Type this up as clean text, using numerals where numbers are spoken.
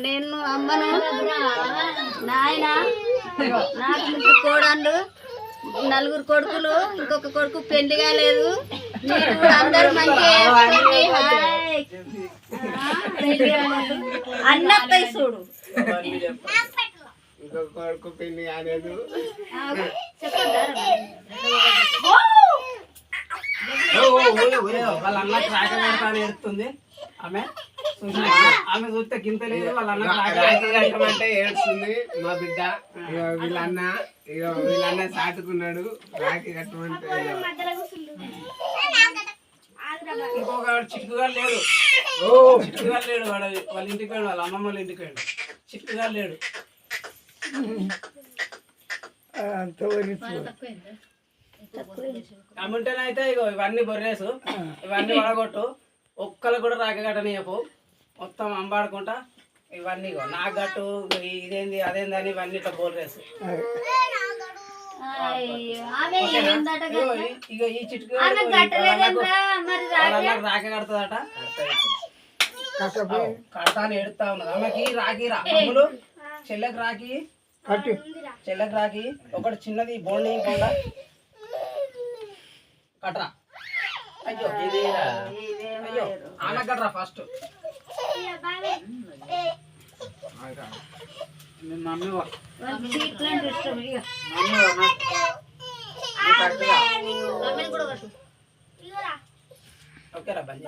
నేను అమ్మను నాయన నాకు 3 కోడళ్ళు 4 కొడుకులు ఇంకొక కొడుకు పెళ్లి కాలేదు మీరు కూడా అందరూ మంచిగా చేసుకోండి హాయ్ అన్నపై చూడు ఇంకొక కొడుకు పెళ్లి కాలేదు వాళ్ళ అన్న ట్రాక్ పెడతాను ఏడుస్తుంది ఆమె ఆమె చూస్తే గింత లేదు వాళ్ళ అన్న అంటే ఏడుస్తుంది మా బిడ్డ వీళ్ళన్న సాటుకున్నాడు రాఖీ కట్టమంటే ఇంకొక చిట్టుగా లేడు చిట్టుగా లేడు వాళ్ళ ఇంటికి పోయాడు వాళ్ళ అమ్మమ్మ వాళ్ళ ఇంటికి పోయాడు చిట్టుగా లేడు అమ్ముంటేనైతే ఇగో ఇవన్నీ బొర్రేసు ఇవన్నీ వడగొట్టు ఒక్కరు కూడా రాక కట్టనియపు మొత్తం అంబాడుకుంటా ఇవన్నీ ఇగో నాకు గట్టు ఇదేంది అదేంది అని ఇవన్నీ ఇట్లా బొర్రేసు ఇక ఈ చిట్టుకు రాక కడుతుందట కడతా అని ఎడుతా ఉన్నది ఆమెకి రాకి రాములు చెల్లెకి రాకి చెల్లెకి రాకి ఒకటి చిన్నది బోండి ఇంకొండ కట్రా అయ్యో అయ్యో ఆమె కట్రా ఫస్ట్ మమ్మీ ఓకేరా బంద్